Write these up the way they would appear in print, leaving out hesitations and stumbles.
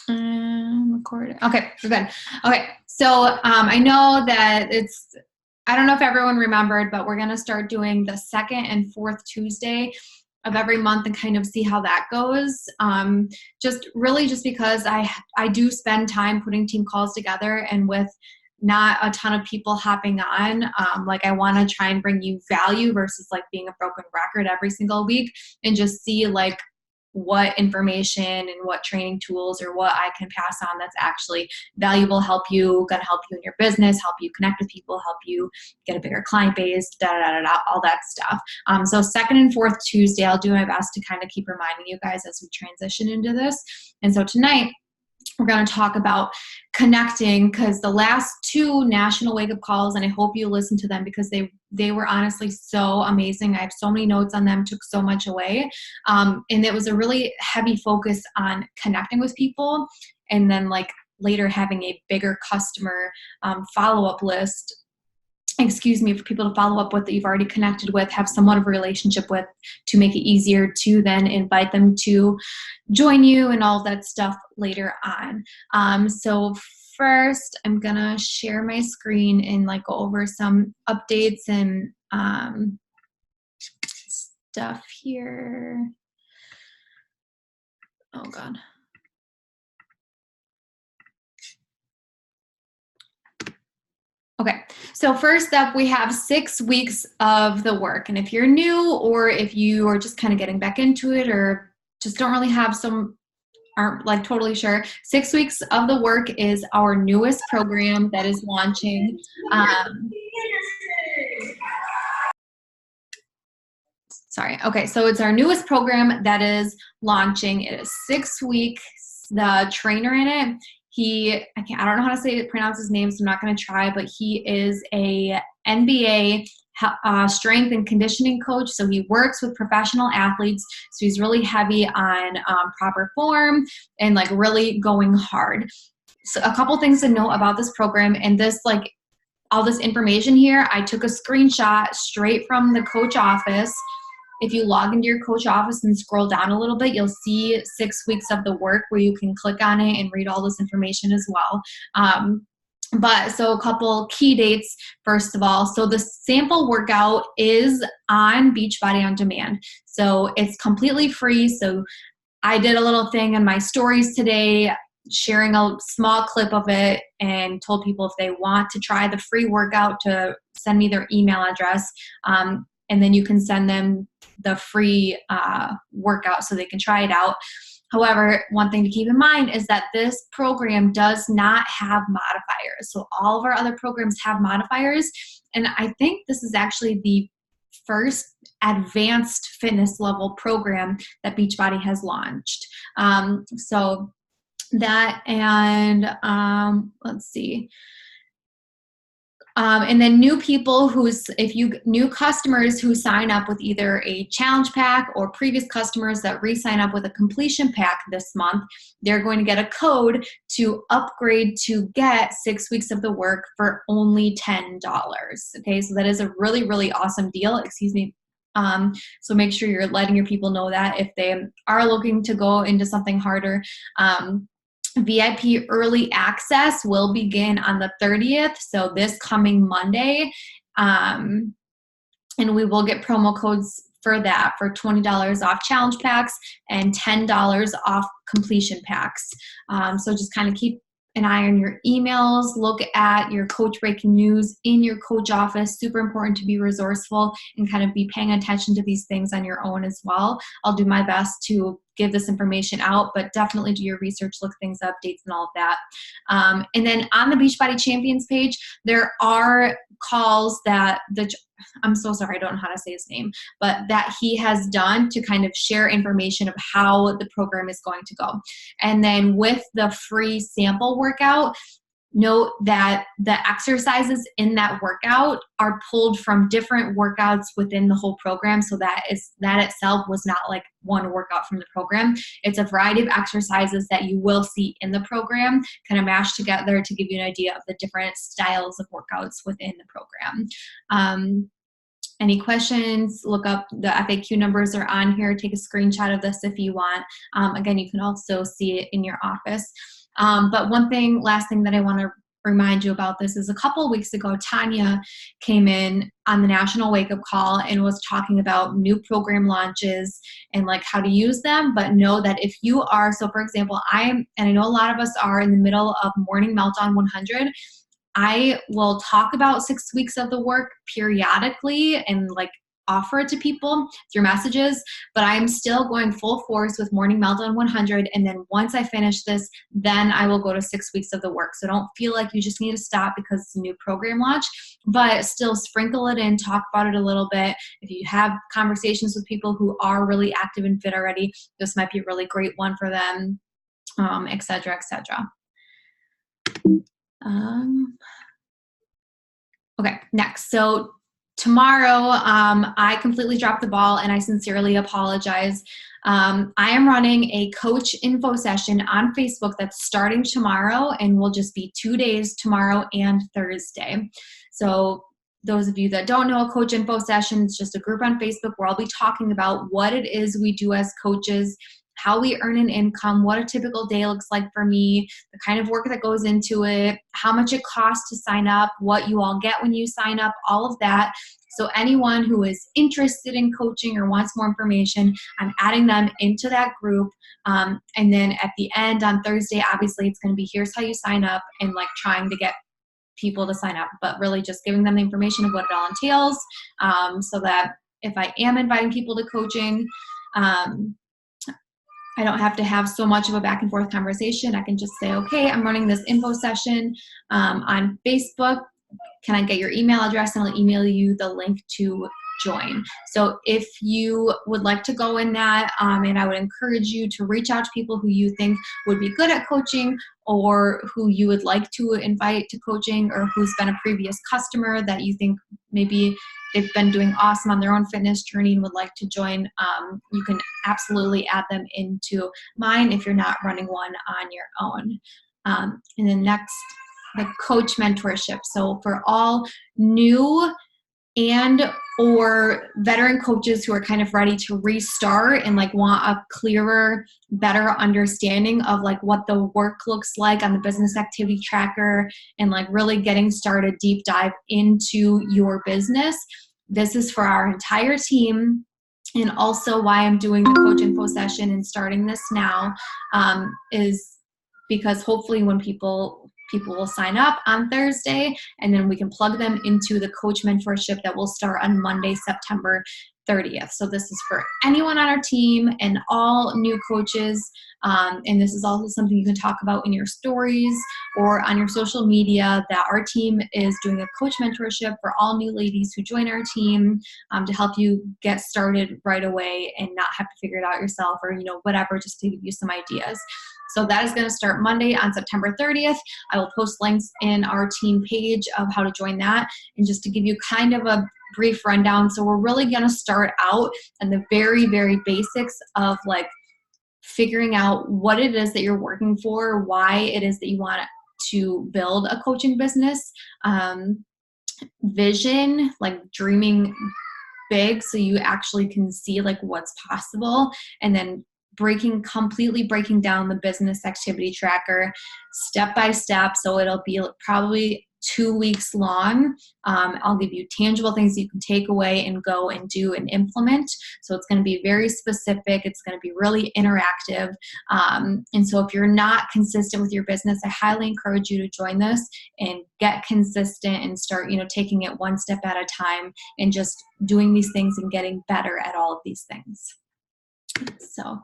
Recording. Okay, we're good. Okay, so I know that I don't know if everyone remembered, but we're going to start doing the second and fourth Tuesday of every month and kind of see how that goes. Just because I do spend time putting team calls together, and with not a ton of people hopping on, like I want to try and bring you value versus like being a broken record every single week, and just see like what information and what training tools or what I can pass on that's actually valuable, gonna help you in your business, help you connect with people, help you get a bigger client base, all that stuff. So second and fourth Tuesday, I'll do my best to kind of keep reminding you guys as we transition into this. And so tonight, we're going to talk about connecting, because the last two national wake-up calls, and I hope you listen to them because they were honestly so amazing. I have so many notes on them, took so much away. And it was a really heavy focus on connecting with people, and then like later having a bigger customer follow-up list, for people to follow up with that you've already connected with, have somewhat of a relationship with, to make it easier to then invite them to join you and all that stuff later on. So first, I'm gonna share my screen and like go over some updates and stuff here. Oh God. Okay, so first up, we have 6 weeks of the work. And if you're new, or if you are just kind of getting back into it, or just don't really aren't like totally sure, 6 weeks of the work is our newest program that is launching. Sorry. Okay, so it's our newest program that is launching. It is 6 weeks. The trainer in it, I don't know how to pronounce his name, so I'm not going to try, but he is a NBA strength and conditioning coach. So he works with professional athletes. So he's really heavy on proper form and like really going hard. So a couple things to know about this program, and this like all this information here, I took a screenshot straight from the coach office. If you log into your coach office and scroll down a little bit, you'll see 6 weeks of the work where you can click on it and read all this information as well. So a couple key dates, first of all. So the sample workout is on Beachbody On Demand. So it's completely free. So I did a little thing in my stories today, sharing a small clip of it, and told people if they want to try the free workout to send me their email address. And then you can send them the free workout so they can try it out. However, one thing to keep in mind is that this program does not have modifiers. So all of our other programs have modifiers. And I think this is actually the first advanced fitness level program that Beachbody has launched. So that, and let's see. And then new customers who sign up with either a challenge pack, or previous customers that re-sign up with a completion pack this month, they're going to get a code to upgrade to get 6 weeks of the work for only $10. Okay, so that is a really, really awesome deal. Excuse me. So make sure you're letting your people know that if they are looking to go into something harder. VIP early access will begin on the 30th, so this coming Monday, and we will get promo codes for that, for $20 off challenge packs and $10 off completion packs. So just kind of keep an eye on your emails, look at your coach breaking news in your coach office. Super important to be resourceful and kind of be paying attention to these things on your own as well. I'll do my best to give this information out, but definitely do your research, look things up, dates and all of that. And then on the Beachbody Champions page, there are calls that I'm so sorry, I don't know how to say his name, but that he has done to kind of share information of how the program is going to go. And then with the free sample workout, note that the exercises in that workout are pulled from different workouts within the whole program. So that itself was not like one workout from the program. It's a variety of exercises that you will see in the program kind of mashed together to give you an idea of the different styles of workouts within the program. Any questions, look up the FAQ numbers are on here. Take a screenshot of this if you want. Again, you can also see it in your office. But last thing that I want to remind you about this is a couple of weeks ago, Tanya came in on the National Wake Up Call and was talking about new program launches and like how to use them. But know that if you are, so for example, and I know a lot of us are in the middle of Morning Meltdown 100. I will talk about 6 weeks of the work periodically and like offer it to people through messages, but I'm still going full force with Morning Meltdown 100. And then once I finish this, then I will go to 6 weeks of the work. So don't feel like you just need to stop because it's a new program launch, but still sprinkle it in, talk about it a little bit. If you have conversations with people who are really active and fit already, this might be a really great one for them, et cetera, et cetera. Okay, next. So tomorrow, I completely dropped the ball and I sincerely apologize. I am running a coach info session on Facebook that's starting tomorrow and will just be 2 days, tomorrow and Thursday. So those of you that don't know, a coach info session is just a group on Facebook where I'll be talking about what it is we do as coaches, how we earn an income, what a typical day looks like for me, the kind of work that goes into it, how much it costs to sign up, what you all get when you sign up, all of that. So anyone who is interested in coaching or wants more information, I'm adding them into that group. And then at the end on Thursday, obviously it's going to be here's how you sign up and like trying to get people to sign up, but really just giving them the information of what it all entails, so that if I am inviting people to coaching, I don't have to have so much of a back and forth conversation. I can just say, okay, I'm running this info session on Facebook. Can I get your email address? And I'll email you the link to join. So if you would like to go in that, and I would encourage you to reach out to people who you think would be good at coaching or who you would like to invite to coaching or who's been a previous customer that you think maybe they've been doing awesome on their own fitness journey and would like to join, you can absolutely add them into mine if you're not running one on your own. And then next, the coach mentorship. So for all new and or veteran coaches who are kind of ready to restart and like want a clearer, better understanding of like what the work looks like on the business activity tracker and like really getting started deep dive into your business. This is for our entire team. And also why I'm doing the coach info session and starting this now is because hopefully when people will sign up on Thursday, and then we can plug them into the coach mentorship that will start on Monday, September 30th. So this is for anyone on our team and all new coaches. And this is also something you can talk about in your stories or on your social media, that our team is doing a coach mentorship for all new ladies who join our team, to help you get started right away and not have to figure it out yourself or, whatever, just to give you some ideas. So that is going to start Monday on September 30th. I will post links in our team page of how to join that. And just to give you kind of a brief rundown, so we're really going to start out in the very, very basics of like figuring out what it is that you're working for, why it is that you want to build a coaching business, vision, like dreaming big so you actually can see like what's possible, and then completely breaking down the business activity tracker step by step. So it'll be probably 2 weeks long. I'll give you tangible things you can take away and go and do and implement. So it's going to be very specific. It's going to be really interactive. And so if you're not consistent with your business, I highly encourage you to join this and get consistent and start, taking it one step at a time and just doing these things and getting better at all of these things. So,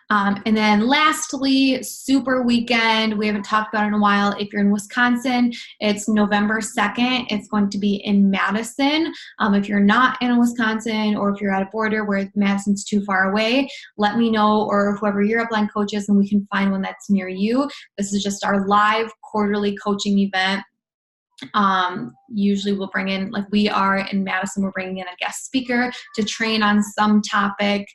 and then lastly, Super Weekend. We haven't talked about it in a while. If you're in Wisconsin, it's November 2nd. It's going to be in Madison. If you're not in Wisconsin, or if you're at a border where Madison's too far away, let me know, or whoever your upline coach is, and we can find one that's near you. This is just our live quarterly coaching event. Usually we'll bring in, like we are in Madison, we're bringing in a guest speaker to train on some topic,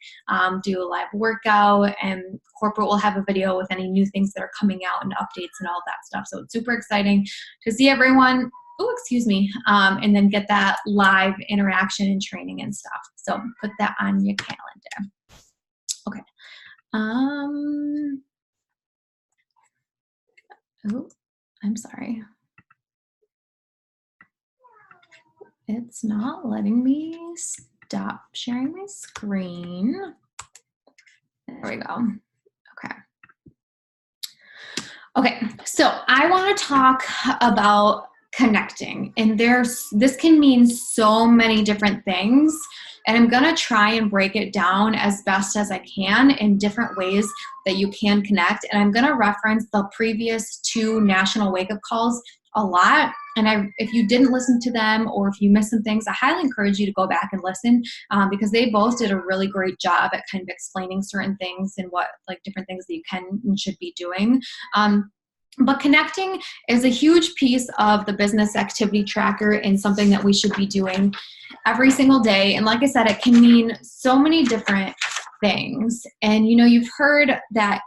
do a live workout, and corporate will have a video with any new things that are coming out and updates and all that stuff. So it's super exciting to see everyone, and then get that live interaction and training and stuff. So put that on your calendar. Okay. Oh, I'm sorry. It's not letting me stop sharing my screen. There we go. Okay. Okay, so I want to talk about connecting, and this can mean so many different things, and I'm going to try and break it down as best as I can in different ways that you can connect. And I'm going to reference the previous 2 national wake up calls a lot, and if you didn't listen to them or if you missed some things, I highly encourage you to go back and listen, because they both did a really great job at kind of explaining certain things and what, like, different things that you can and should be doing. But connecting is a huge piece of the business activity tracker and something that we should be doing every single day. And like I said, it can mean so many different things. And you've heard that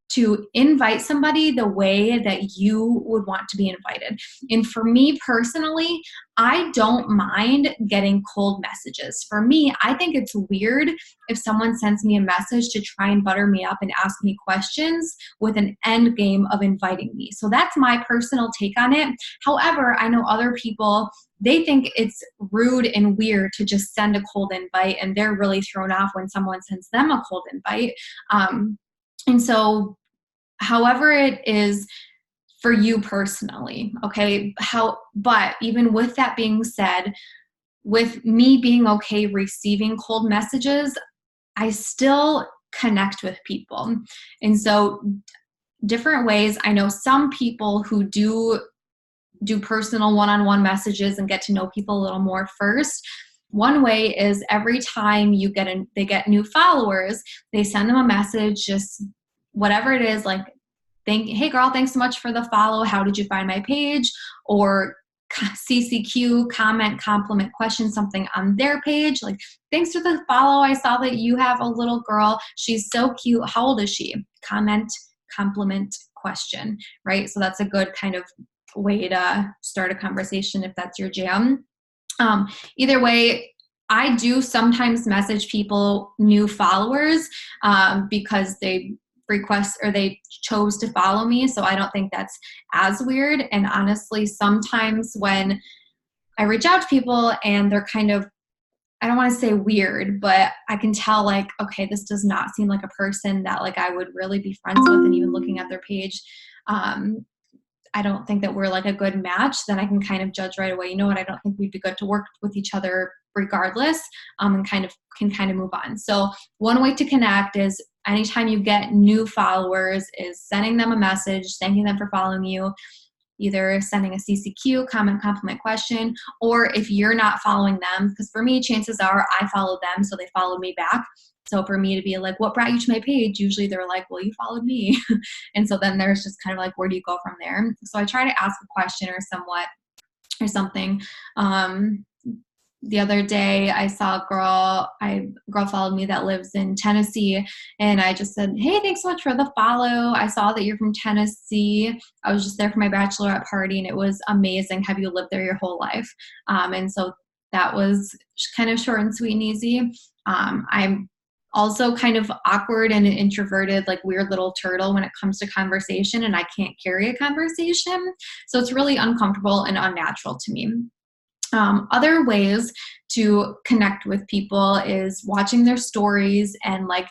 to invite somebody the way that you would want to be invited. And for me personally, I don't mind getting cold messages. For me, I think it's weird if someone sends me a message to try and butter me up and ask me questions with an end game of inviting me. So that's my personal take on it. However, I know other people, they think it's rude and weird to just send a cold invite, and they're really thrown off when someone sends them a cold invite. And so however it is for you personally, okay? But even with that being said, with me being okay receiving cold messages, I still connect with people. And so different ways, I know some people who do personal one-on-one messages and get to know people a little more first. One way is every time they get new followers, they send them a message, just whatever it is, like, hey girl, thanks so much for the follow. How did you find my page? Or CCQ, comment, compliment, question, something on their page. Like, thanks for the follow. I saw that you have a little girl. She's so cute. How old is she? Comment, compliment, question, right? So that's a good kind of way to start a conversation if that's your jam. Either way, I do sometimes message people, new followers, because they request or they chose to follow me. So I don't think that's as weird. And honestly, sometimes when I reach out to people and they're kind of, I don't want to say weird, but I can tell, like, okay, this does not seem like a person that, like, I would really be friends with. And even looking at their page, I don't think that we're like a good match. Then I can kind of judge right away, you know what, I don't think we'd be good to work with each other regardless, and can move on. So one way to connect is anytime you get new followers is sending them a message, thanking them for following you, either sending a CCQ, comment, compliment, question, or if you're not following them, because for me, chances are I followed them, so they followed me back. So for me to be like, what brought you to my page? Usually they're like, well, you followed me. And so then there's just kind of like, where do you go from there? So I try to ask a question or something. The other day I saw a girl followed me that lives in Tennessee, and I just said, hey, thanks so much for the follow. I saw that you're from Tennessee. I was just there for my bachelorette party and it was amazing. Have you lived there your whole life? And so that was kind of short and sweet and easy. I'm also kind of awkward and an introverted, like weird little turtle when it comes to conversation, and I can't carry a conversation. So it's really uncomfortable and unnatural to me. Other ways to connect with people is watching their stories and like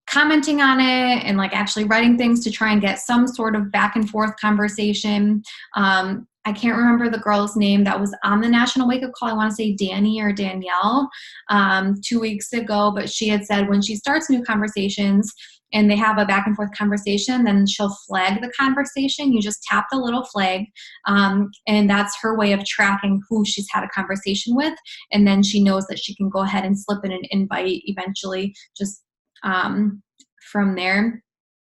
commenting on it and like actually writing things to try and get some sort of back and forth conversation. I can't remember the girl's name that was on the National Wake Up Call. I want to say Danny or Danielle 2 weeks ago, but she had said when she starts new conversations and they have a back and forth conversation, then she'll flag the conversation. You just tap the little flag, and that's her way of tracking who she's had a conversation with. And then she knows that she can go ahead and slip in an invite eventually just from there.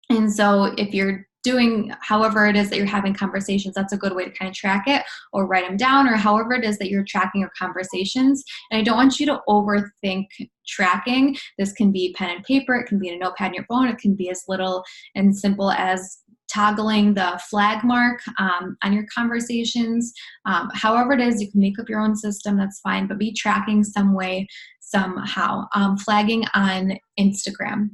And so if you're doing however it is that you're having conversations, that's a good way to kind of track it or write them down, or however it is that you're tracking your conversations. And I don't want you to overthink tracking. This can be pen and paper. It can be in a notepad on your phone. It can be as little and simple as toggling the flag mark on your conversations. However it is, you can make up your own system. That's fine, but be tracking some way, somehow. Flagging on Instagram.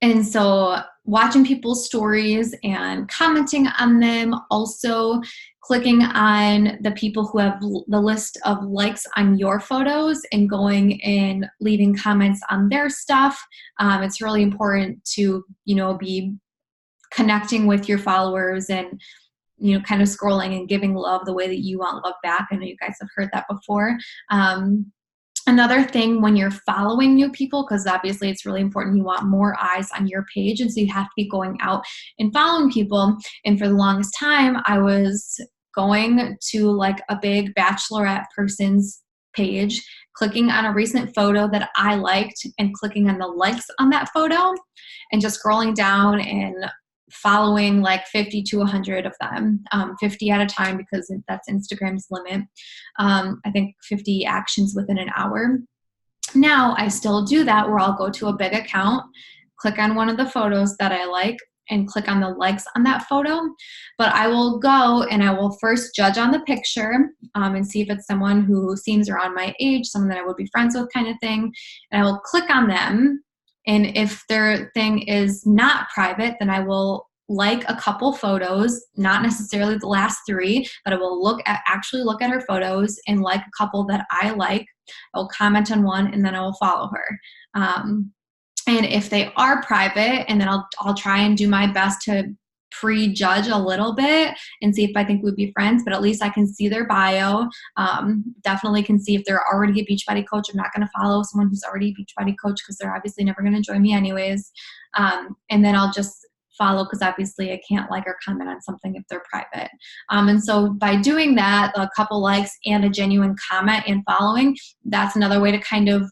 And so watching people's stories and commenting on them, also clicking on the people who have the list of likes on your photos and going and leaving comments on their stuff. It's really important to, be connecting with your followers and, kind of scrolling and giving love the way that you want love back. I know you guys have heard that before. Another thing when you're following new people, because obviously it's really important, you want more eyes on your page. And so you have to be going out and following people. And for the longest time, I was going to like a big bachelorette person's page, clicking on a recent photo that I liked and clicking on the likes on that photo and just scrolling down and following like 50 to 100 of them, 50 at a time because that's Instagram's limit. I think 50 actions within an hour. Now I still do that where I'll go to a big account, click on one of the photos that I like and click on the likes on that photo. But I will go and I will first judge on the picture and see if it's someone who seems around my age, someone that I would be friends with kind of thing. And I will click on them. And if their thing is not private, then I will like a couple photos, not necessarily the last 3, but I will actually look at her photos and like a couple that I like. I'll comment on one and then I will follow her. And if they are private, and then I'll try and do my best to prejudge a little bit and see if I think we'd be friends, but at least I can see their bio. Definitely can see if they're already a Beachbody coach. I'm not going to follow someone who's already a Beachbody coach because they're obviously never going to join me anyways. And then I'll just follow because obviously I can't like or comment on something if they're private. And so by doing that, a couple likes and a genuine comment and following, that's another way to kind of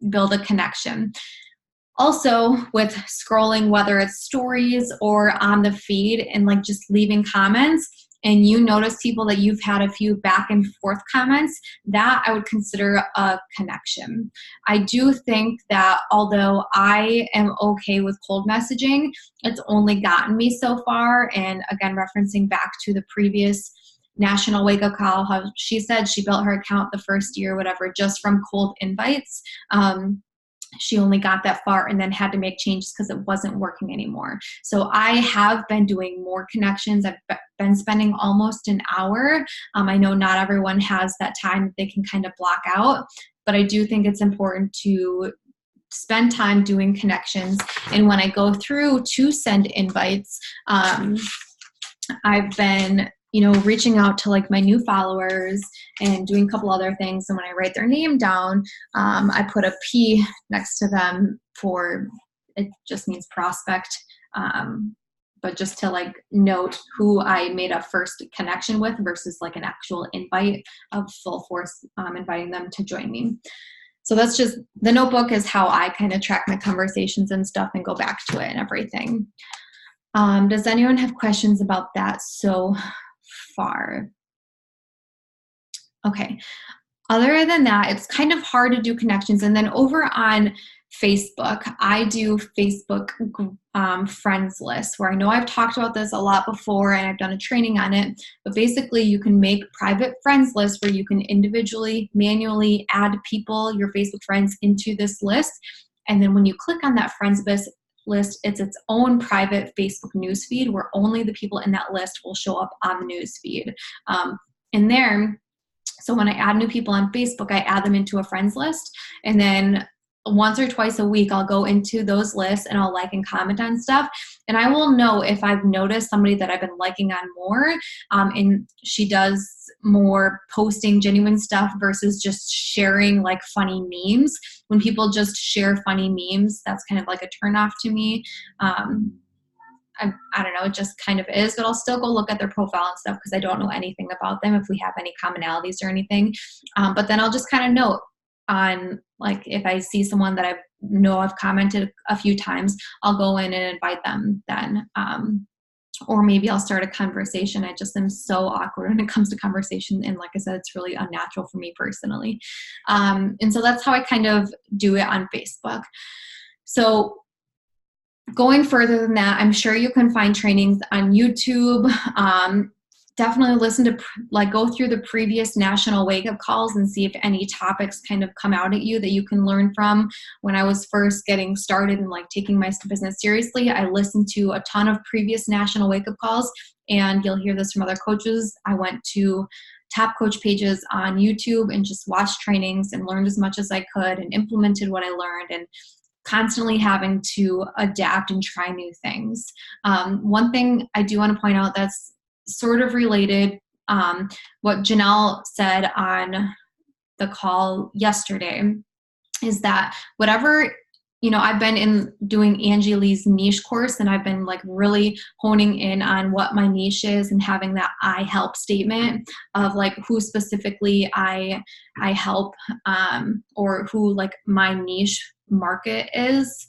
build a connection. Also, with scrolling, whether it's stories or on the feed and like just leaving comments, and you notice people that you've had a few back and forth comments, that I would consider a connection. I do think that although I am okay with cold messaging, it's only gotten me so far. And again, referencing back to the previous National Wake Up Call, how she said she built her account the first year, whatever, just from cold invites. She only got that far and then had to make changes because it wasn't working anymore. So I have been doing more connections. I've been spending almost an hour. I know not everyone has that time that they can kind of block out, but I do think it's important to spend time doing connections. And when I go through to send invites, I've been reaching out to like my new followers and doing a couple other things. And when I write their name down, I put a P next to them it just means prospect. But just to like note who I made a first connection with versus like an actual invite of full force, inviting them to join me. So that's just, the notebook is how I kind of track my conversations and stuff and go back to it and everything. Does anyone have questions about that so far? Okay. Other than that, it's kind of hard to do connections. And then over on Facebook, I do Facebook friends lists, where I know I've talked about this a lot before and I've done a training on it, but basically you can make private friends lists where you can individually, manually add people, your Facebook friends, into this list. And then when you click on that friends list, it's its own private Facebook newsfeed where only the people in that list will show up on the newsfeed. And there, so when I add new people on Facebook, I add them into a friends list, and then once or twice a week, I'll go into those lists and I'll like and comment on stuff. And I will know if I've noticed somebody that I've been liking on more, and she does more posting genuine stuff versus just sharing like funny memes. When people just share funny memes, that's kind of like a turnoff to me. I don't know, it just kind of is, but I'll still go look at their profile and stuff because I don't know anything about them if we have any commonalities or anything. But then I'll just kind of note on, like, if I see someone that I've commented a few times, I'll go in and invite them then. Or maybe I'll start a conversation. I just am so awkward when it comes to conversation. And like I said, it's really unnatural for me personally. And so that's how I kind of do it on Facebook. So going further than that, I'm sure you can find trainings on YouTube. definitely listen to, like, go through the previous national wake-up calls and see if any topics kind of come out at you that you can learn from. When I was first getting started and like taking my business seriously, I listened to a ton of previous national wake-up calls, and you'll hear this from other coaches. I went to top coach pages on YouTube and just watched trainings and learned as much as I could and implemented what I learned, and constantly having to adapt and try new things. One thing I do want to point out that's sort of related, what Janelle said on the call yesterday, is that whatever, I've been in doing Angie Lee's niche course, and I've been like really honing in on what my niche is and having that I help statement of like who specifically I help, or who like my niche market is.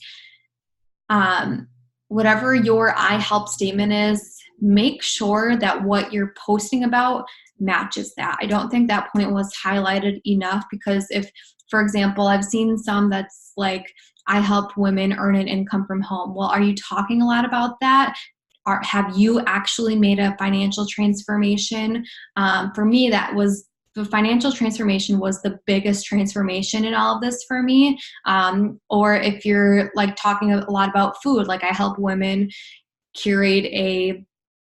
Whatever your I help statement is, make sure that what you're posting about matches that. I don't think that point was highlighted enough, because if, for example, I've seen some that's like, I help women earn an income from home. Well, are you talking a lot about that? Have you actually made a financial transformation? For me, that was the financial transformation was the biggest transformation in all of this for me. Or if you're like talking a lot about food, like I help women curate a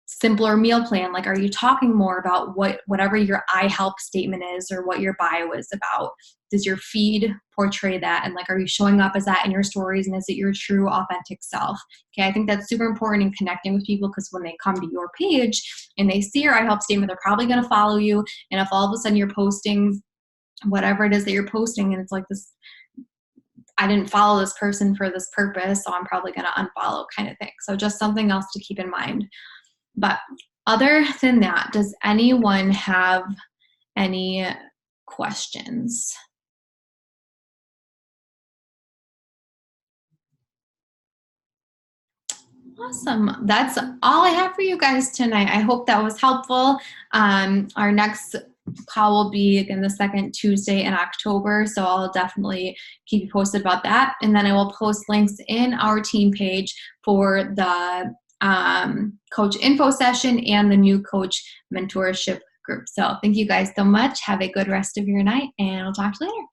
simpler meal plan. Like, are you talking more about whatever your I help statement is, or what your bio is about? Does your feed portray that? And like, are you showing up as that in your stories? And is it your true authentic self? Okay. I think that's super important in connecting with people, because when they come to your page and they see your I help statement, they're probably going to follow you. And if all of a sudden you're posting whatever it is that you're posting, and it's like this, I didn't follow this person for this purpose, so I'm probably going to unfollow kind of thing. So just something else to keep in mind. But other than that, does anyone have any questions? Awesome. That's all I have for you guys tonight. I hope that was helpful. Our next call will be again the second Tuesday in October, so I'll definitely keep you posted about that. And then I will post links in our team page for the coach info session and the new coach mentorship group. So thank you guys so much. Have a good rest of your night, and I'll talk to you later.